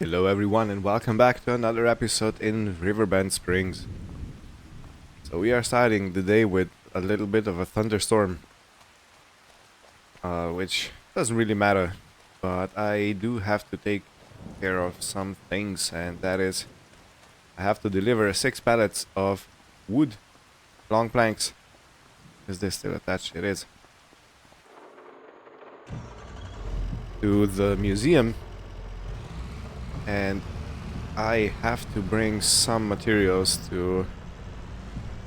Hello everyone and welcome back to another episode in Riverbend Springs. So we are starting the day with a little bit of a thunderstorm, which doesn't really matter, but I do have to take care of some things, and that is I have to deliver 6 pallets of wood, long planks. Is this still attached? It is. To the museum, and I have to bring some materials to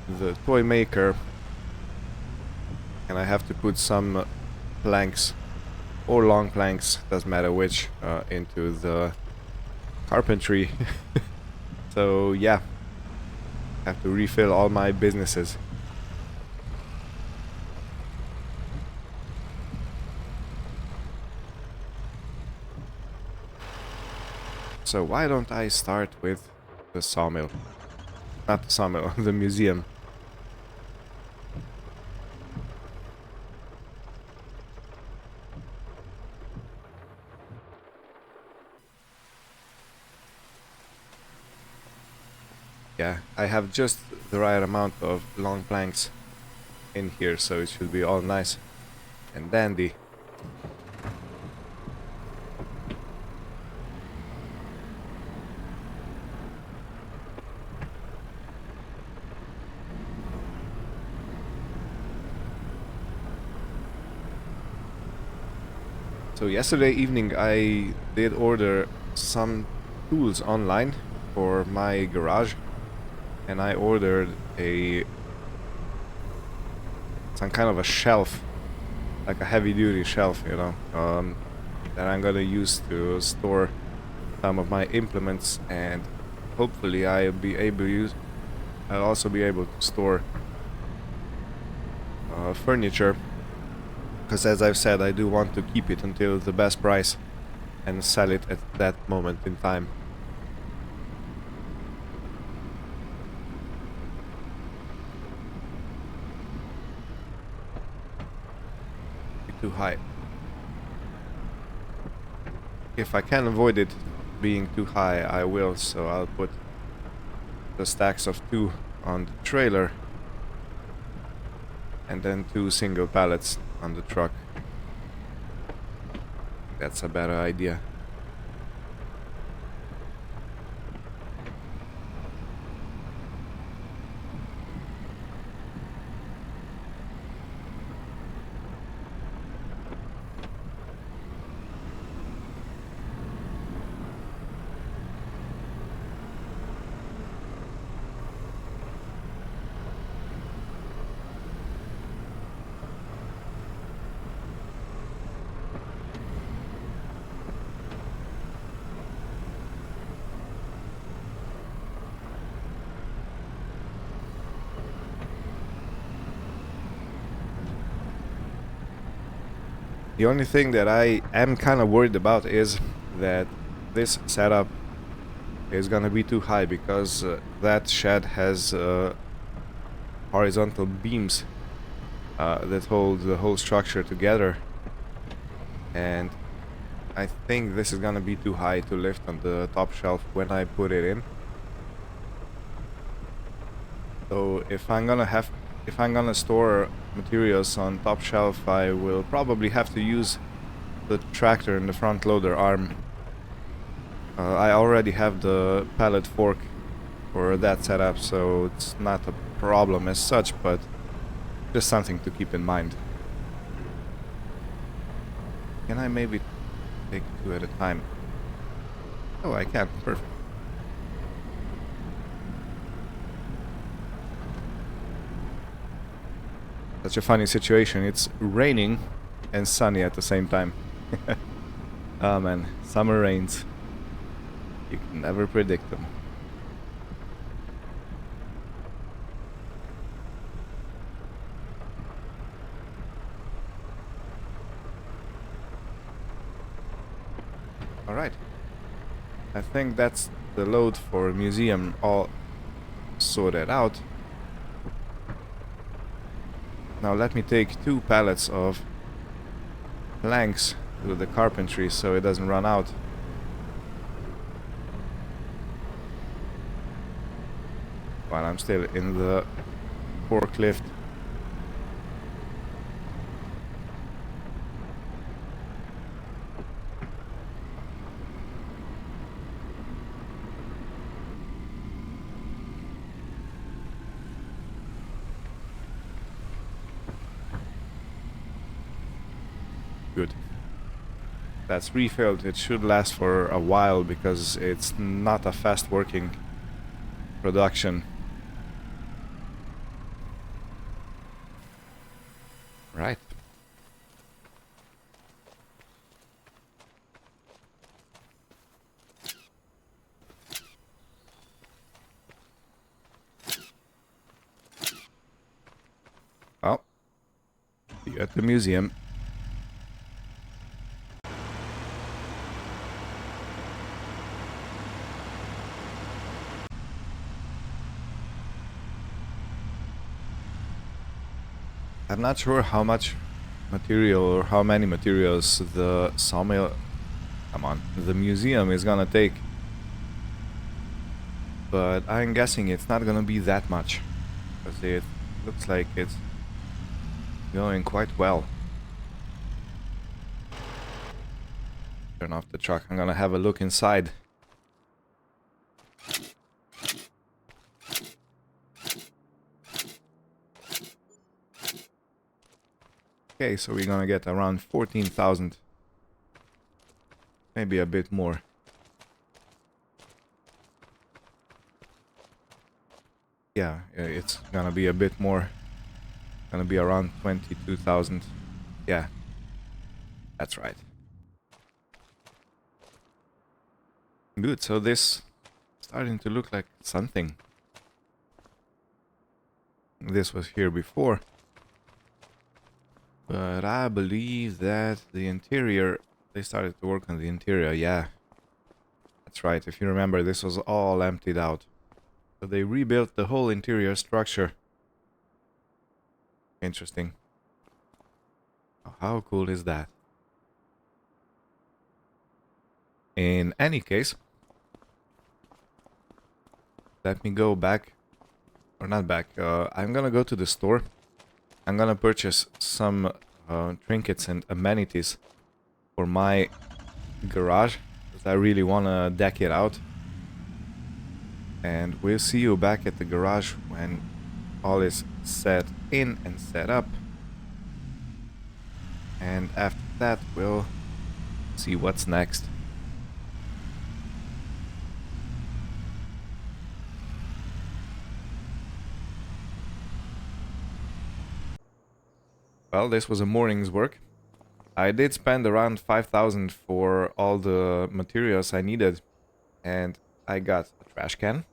the toy maker, and I have to put some planks or long planks, doesn't matter which, into the carpentry. So yeah, have to refill all my businesses. So why don't I start with the sawmill? Not the sawmill, the museum. Yeah, I have just the right amount of long planks in here, so it should be all nice and dandy. So yesterday evening I did order some tools online for my garage, and I ordered some kind of a shelf, like a heavy duty shelf, that I'm gonna use to store some of my implements, and hopefully I'll also be able to store furniture, because as I've said, I do want to keep it until the best price and sell it at that moment in time. Too high. If I can avoid it being too high, I will, so I'll put the stacks of 2 on the trailer and then 2 single pallets on the truck. That's a better idea. The only thing that I am kind of worried about is that this setup is gonna be too high, because that shed has horizontal beams that hold the whole structure together, and I think this is gonna be too high to lift on the top shelf when I put it in. So if I'm gonna store materials on top shelf, I will probably have to use the tractor and the front loader arm. I already have the pallet fork for that setup, so it's not a problem as such, but just something to keep in mind. Can I maybe take 2 at a time? Oh, I can. Perfect. Such a funny situation. It's raining and sunny at the same time. Oh man, summer rains. You can never predict them. Alright. I think that's the load for museum all sorted out. Now let me take 2 pallets of planks to the carpentry so it doesn't run out. While I'm still in the forklift. Good. That's refilled. It should last for a while because it's not a fast working production. Right. Well, see you at the museum. I'm not sure how much material or how many materials the sawmill, the museum is gonna take. But I'm guessing it's not gonna be that much, because it looks like it's going quite well. Turn off the truck. I'm gonna have a look inside. Okay, so we're gonna get around 14,000. Maybe a bit more. Yeah, it's gonna be a bit more. Gonna be around 22,000. Yeah, that's right. Good, so this starting to look like something. This was here before. But I believe that the interior, they started to work on the interior, yeah. That's right, if you remember, this was all emptied out. So they rebuilt the whole interior structure. Interesting. How cool is that? In any case, let me go back, or not back, I'm gonna go to the store. I'm gonna purchase some trinkets and amenities for my garage, because I really wanna deck it out. And we'll see you back at the garage when all is set in and set up. And after that, we'll see what's next. Well, this was a morning's work. I did spend around 5,000 for all the materials I needed. And I got a trash can.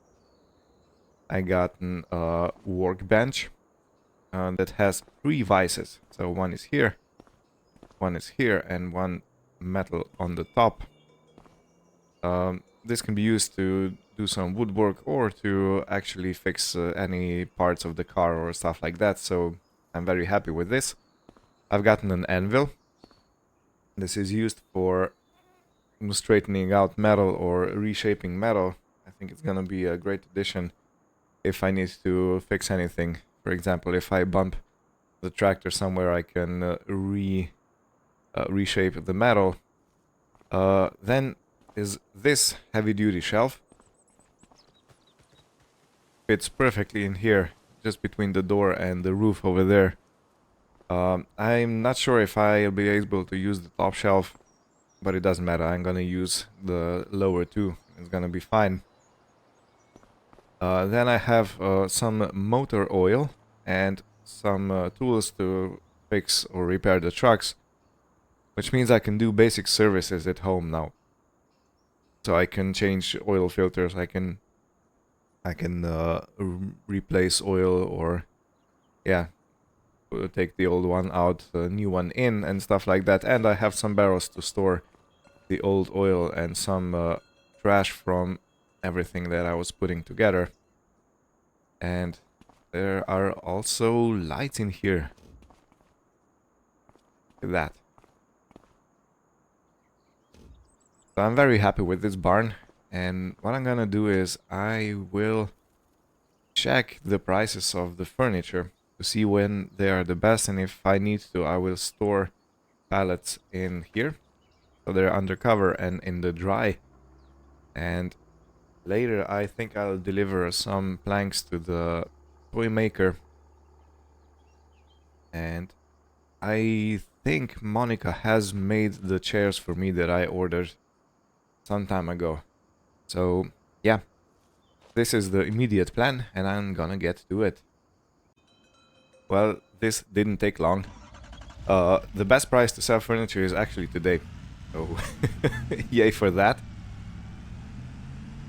I got a workbench that has 3 vices. So one is here, and one metal on the top. This can be used to do some woodwork or to actually fix any parts of the car or stuff like that. So I'm very happy with this. I've gotten an anvil. This is used for straightening out metal or reshaping metal. I think it's gonna be a great addition if I need to fix anything. For example, if I bump the tractor somewhere, I can reshape the metal. Then is this heavy-duty shelf. Fits perfectly in here, just between the door and the roof over there. I'm not sure if I'll be able to use the top shelf, but it doesn't matter. I'm gonna use the lower two. It's gonna be fine. Then I have some motor oil and some tools to fix or repair the trucks, which means I can do basic services at home now. So I can change oil filters. I can replace oil, or yeah, take the old one out, new one in, and stuff like that. And I have some barrels to store the old oil and some trash from everything that I was putting together. And there are also lights in here. Look at that. So I'm very happy with this barn. And what I'm gonna do is I will check the prices of the furniture to see when they are the best, and if I need to, I will store pallets in here so they're undercover and in the dry. And later I think I'll deliver some planks to the toy maker, and I think Monica has made the chairs for me that I ordered some time ago. So yeah, this is the immediate plan and I'm gonna get to it. Well, this didn't take long. The best price to sell furniture is actually today, so yay for that.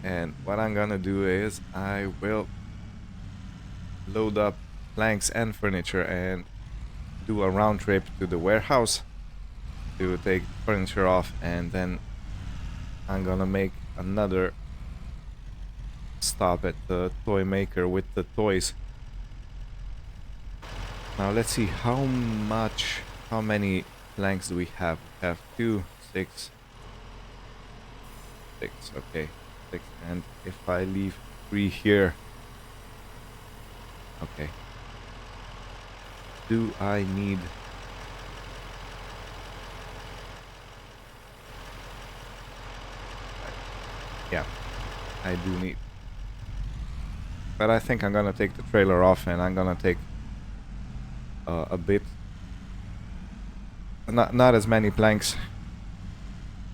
And what I'm gonna do is I will load up planks and furniture and do a round trip to the warehouse to take furniture off, and then I'm gonna make another stop at the toy maker with the toys. Now let's see how many planks do we have? We have 2, 6, okay, 6, and if I leave 3 here, okay. Do I need... Yeah, I do need. But I think I'm gonna take the trailer off and I'm gonna take a bit... Not as many planks,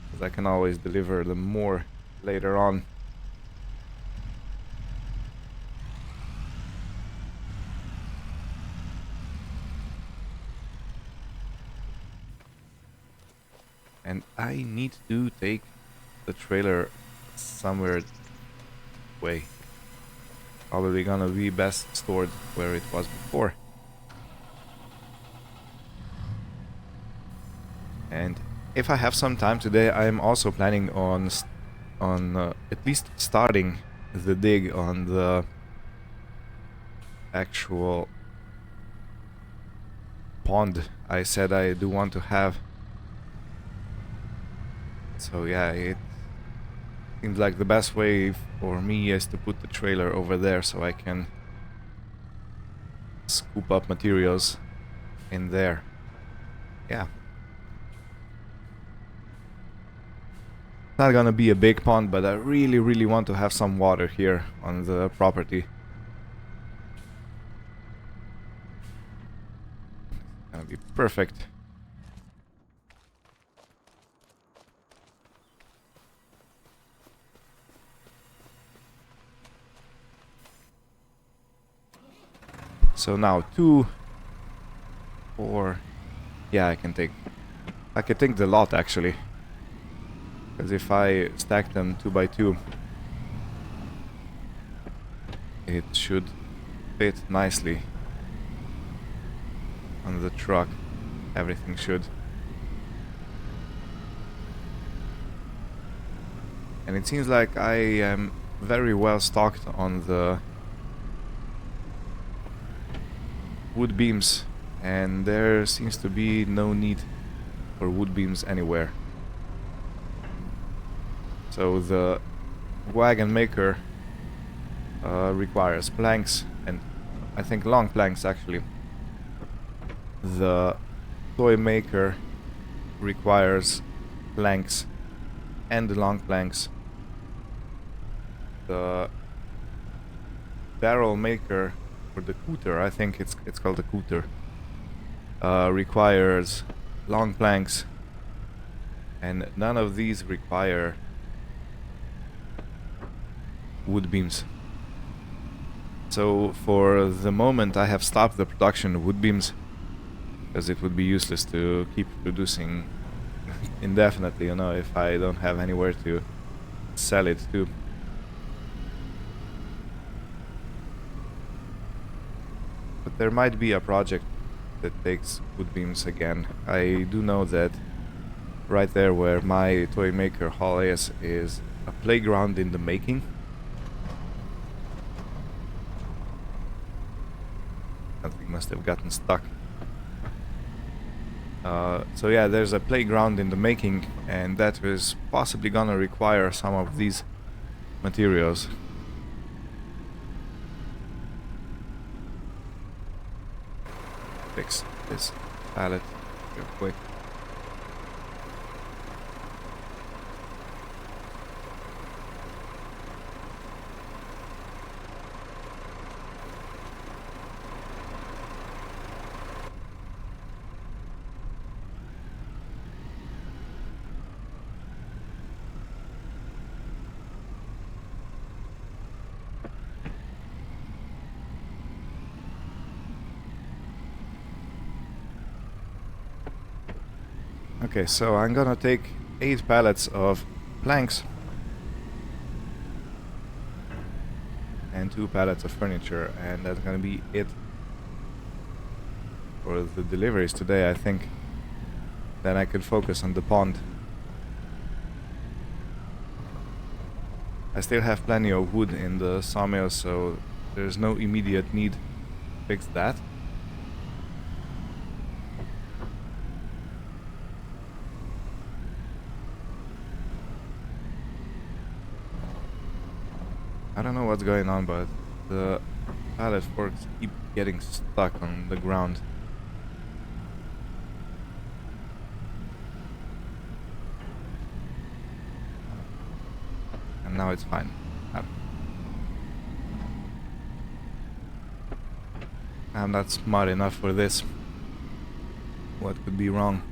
because I can always deliver them more later on. And I need to take the trailer somewhere away. Probably gonna be best stored where it was before. And if I have some time today, I'm also planning on at least starting the dig on the actual pond I said I do want to have. So yeah, it seems like the best way for me is to put the trailer over there so I can scoop up materials in there. Yeah. Not gonna be a big pond, but I really want to have some water here on the property. Gonna be perfect. So now 2, 4, yeah, I can take the lot actually, because if I stack them 2 by 2, it should fit nicely on the truck. Everything should. And it seems like I am very well stocked on the wood beams, and there seems to be no need for wood beams anywhere. So the wagon maker requires planks, and I think long planks actually. The toy maker requires planks and long planks. The barrel maker, or the cooter, I think it's called the cooter, requires long planks, and none of these require wood beams. So for the moment I have stopped the production of wood beams, because it would be useless to keep producing indefinitely, you know, if I don't have anywhere to sell it to. But there might be a project that takes wood beams again. I do know that right there where my toy maker hall is a playground in the making. Something must have gotten stuck. So yeah, there's a playground in the making, and that is possibly gonna require some of these materials. this pallet real quick. Okay, so I'm gonna take 8 pallets of planks and 2 pallets of furniture, and that's gonna be it for the deliveries today, I think. Then I could focus on the pond. I still have plenty of wood in the sawmill, so there's no immediate need to fix that. I don't know what's going on, but the pallet forks keep getting stuck on the ground. And now it's fine. I'm not smart enough for this. What could be wrong?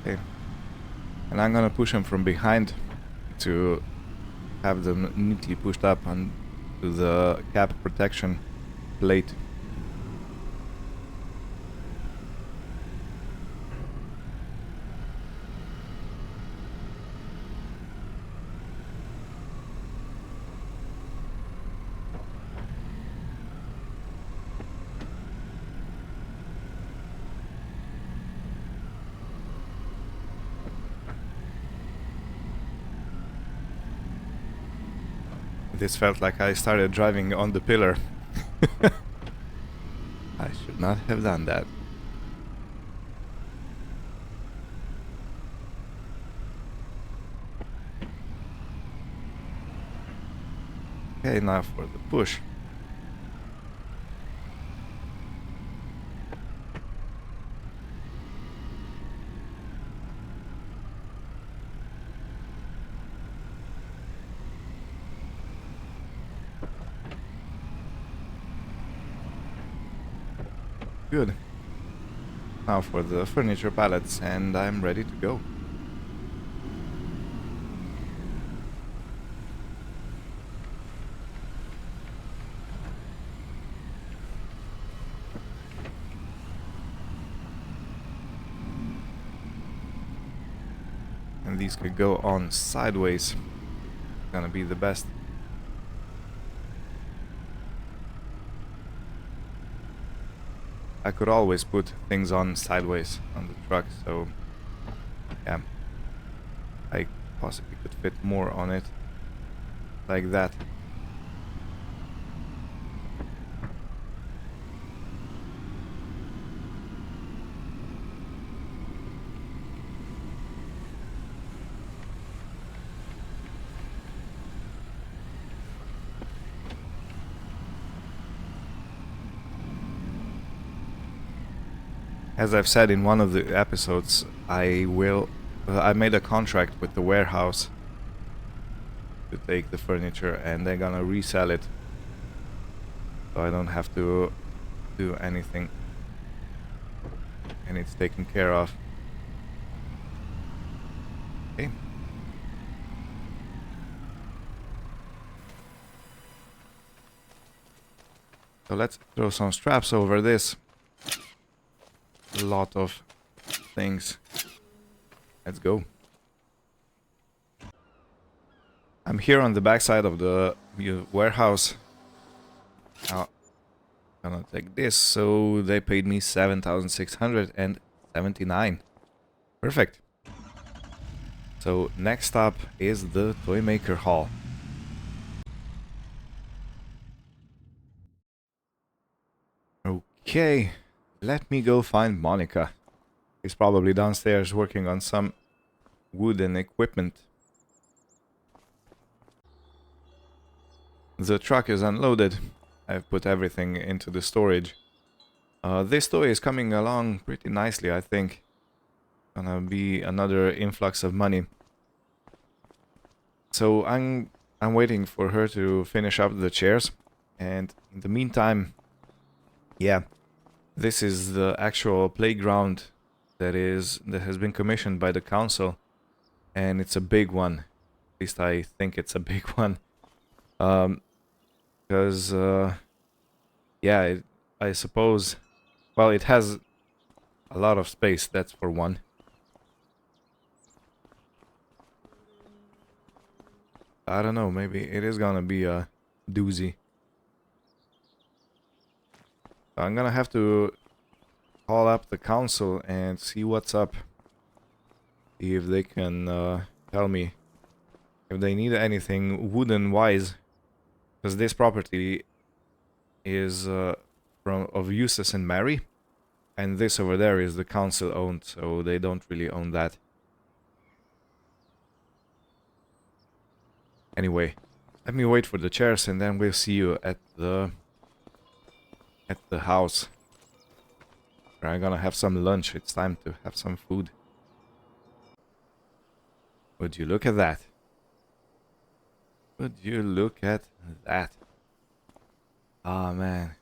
Okay. And I'm gonna push them from behind to have them neatly pushed up onto the cap protection plate. This felt like I started driving on the pillar. I should not have done that. Okay, now for the push. Good. Now for the furniture pallets, and I'm ready to go. And these could go on sideways. Gonna be the best. I could always put things on sideways on the truck, so yeah, I possibly could fit more on it like that. As I've said in one of the episodes, I made a contract with the warehouse to take the furniture, and they're gonna resell it, so I don't have to do anything, and it's taken care of. Okay. So let's throw some straps over this. A lot of things. Let's go. I'm here on the backside of the warehouse. Now I'm gonna take this. So they paid me 7,679. Perfect. So next up is the toy maker hall. Okay, let me go find Monica. He's probably downstairs working on some wooden equipment. The truck is unloaded. I've put everything into the storage. This toy is coming along pretty nicely, I think. Gonna be another influx of money. So I'm waiting for her to finish up the chairs, and in the meantime, yeah, this is the actual playground that has been commissioned by the council, and it's a big one. At least I think it's a big one. Because yeah, I suppose, well, it has a lot of space, that's for one. I don't know, maybe it is gonna be a doozy. I'm gonna have to call up the council and see what's up. See if they can tell me if they need anything wooden-wise. Because this property is of Eustace and Mary. And this over there is the council owned, so they don't really own that. Anyway, let me wait for the chairs and then we'll see you at the house. I'm gonna have some lunch. It's time to have some food. Would you look at that? Would you look at that? Ah, man.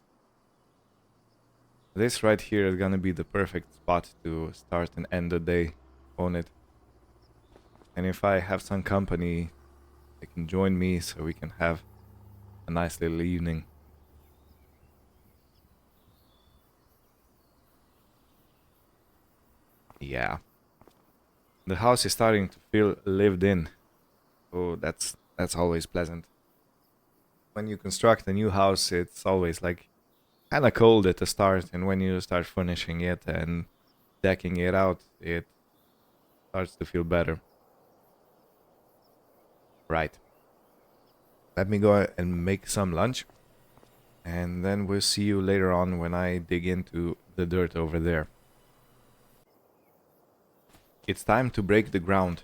This right here is gonna be the perfect spot to start and end the day on it. And if I have some company, they can join me so we can have a nice little evening. Yeah. The house is starting to feel lived in. Oh, that's always pleasant. When you construct a new house, it's always like kind of cold at the start, and when you start finishing it and decking it out, it starts to feel better. Right. Let me go and make some lunch, and then we'll see you later on when I dig into the dirt over there. It's time to break the ground.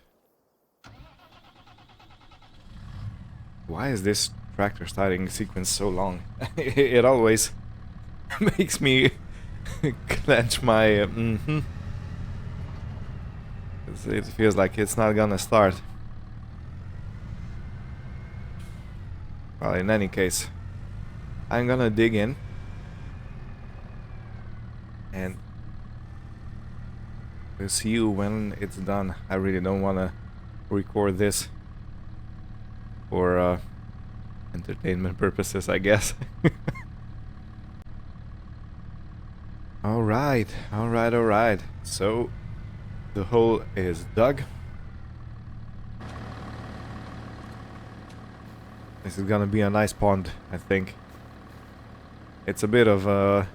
Why is this tractor starting sequence so long? It always makes me clench my... It feels like it's not gonna start. Well, in any case, I'm gonna dig in. And we'll see you when it's done. I really don't wanna record this for entertainment purposes, I guess. Alright. So, the hole is dug. This is gonna be a nice pond, I think. It's a bit of a,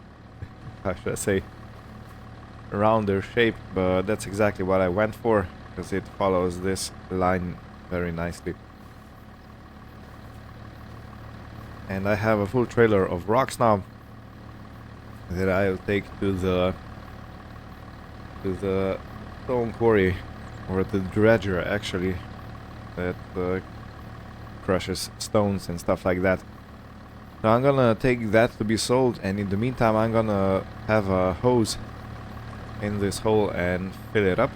how should I say, rounder shape, but that's exactly what I went for, because it follows this line very nicely. And I have a full trailer of rocks now that I'll take to the stone quarry, or the dredger actually, that crushes stones and stuff like that. Now I'm gonna take that to be sold, and in the meantime I'm gonna have a hose in this hole and fill it up.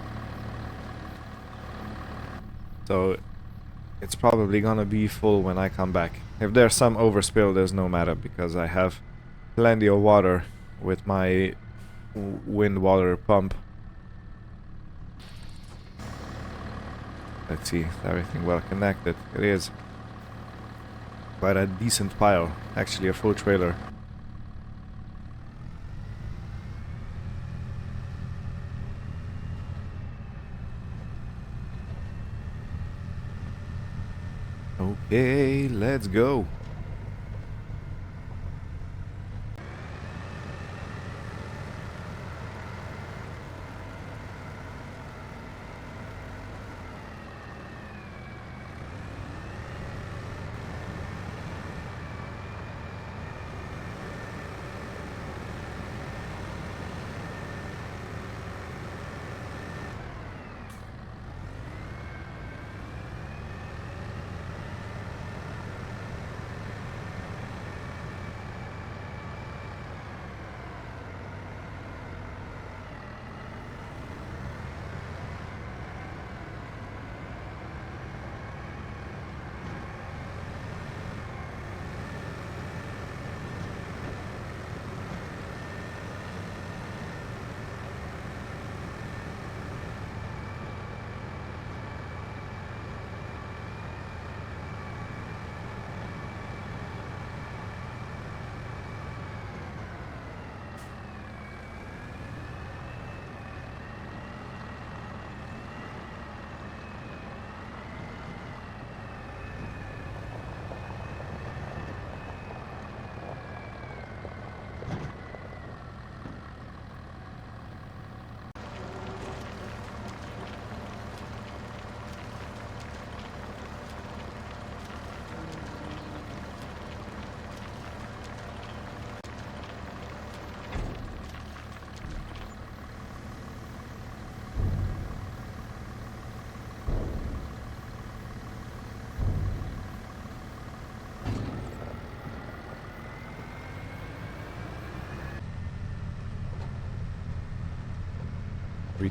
So it's probably gonna be full when I come back. If there's some overspill, there's no matter, because I have plenty of water with my wind water pump. Let's see, is everything well connected? It is. Quite a decent pile, actually a full trailer. Okay, let's go.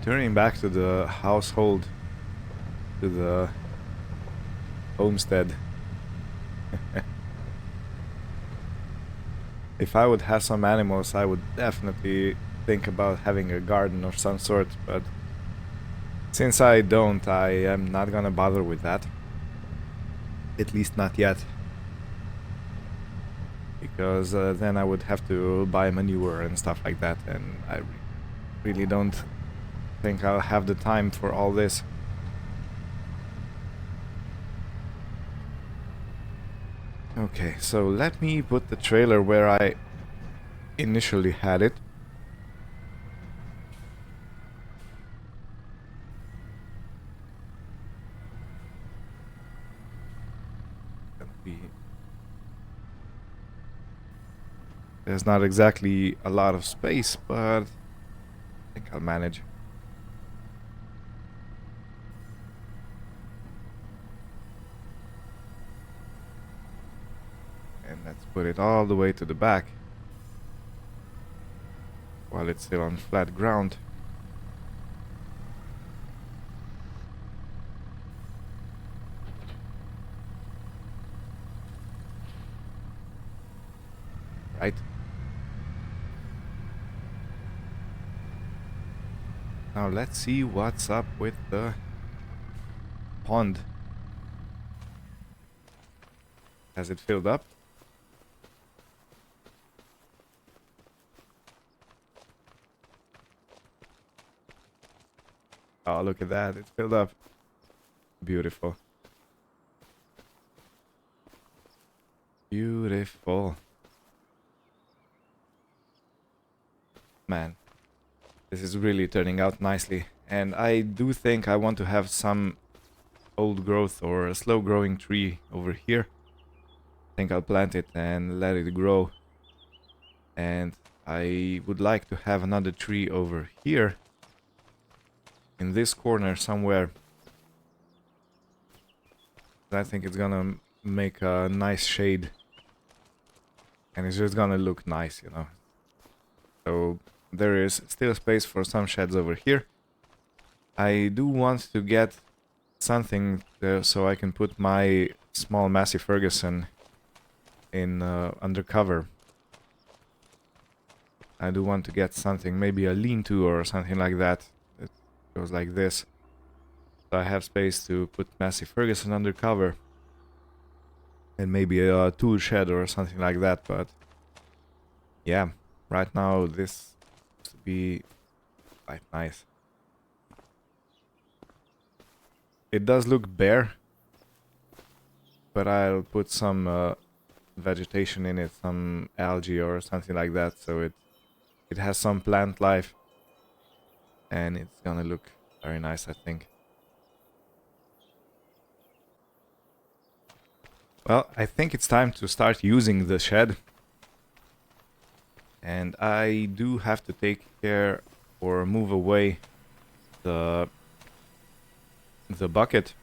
returning back to the household, to the homestead. If I would have some animals, I would definitely think about having a garden of some sort, but since I don't, I am not gonna bother with that. At least not yet. Because then I would have to buy manure and stuff like that, and I really don't think I'll have the time for all this. Okay, so let me put the trailer where I initially had it. There's not exactly a lot of space, but I think I'll manage. And let's put it all the way to the back while it's still on flat ground. Right. Now let's see what's up with the pond. Has it filled up? Oh, look at that, it's filled up. Beautiful. Beautiful. Man, this is really turning out nicely. And I do think I want to have some old growth or a slow growing tree over here. I think I'll plant it and let it grow. And I would like to have another tree over here. In this corner somewhere. I think it's gonna make a nice shade. And it's just gonna look nice, you know. So there is still space for some sheds over here. I do want to get something there so I can put my small Massey-Ferguson in undercover. I do want to get something, maybe a lean-to or something like that. It goes like this. So I have space to put Massey-Ferguson undercover. And maybe a tool shed or something like that, but yeah, right now this to be quite nice. It does look bare, but I'll put some vegetation in it, some algae or something like that, so it has some plant life, and it's gonna look very nice, I think. Well, I think it's time to start using the shed. And I do have to take care or move away the bucket.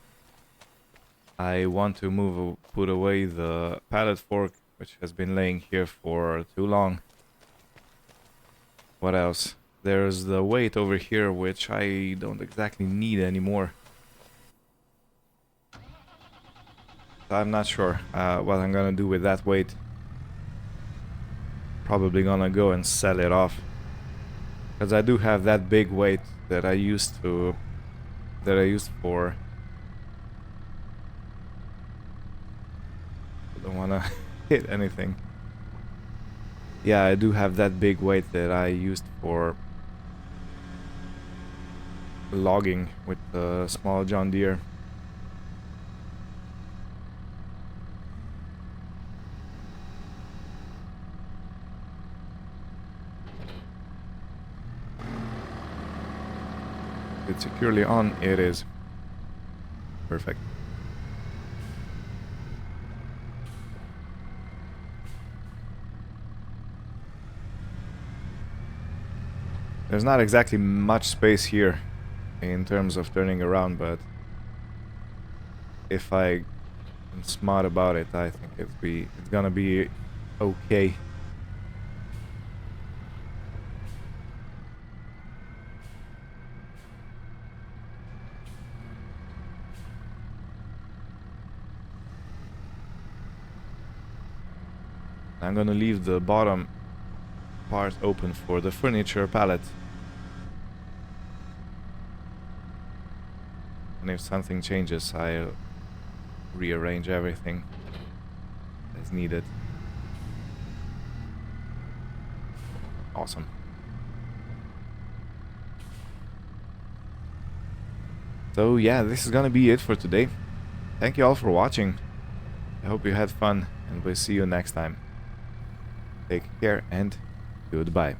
I want to put away the pallet fork, which has been laying here for too long. What else? There's the weight over here, which I don't exactly need anymore. I'm not sure what I'm gonna do with that weight. Probably gonna go and sell it off, because I do have that big weight that I used for. I don't wanna hit anything. Yeah, I do have that big weight that I used for logging with the small John Deere. It's securely on. It is. Perfect. There's not exactly much space here in terms of turning around, but if I am smart about it, I think it's gonna be okay. I'm gonna leave the bottom part open for the furniture pallet. And if something changes, I'll rearrange everything as needed. Awesome. So yeah, this is gonna be it for today. Thank you all for watching. I hope you had fun, and we'll see you next time. Take care and goodbye.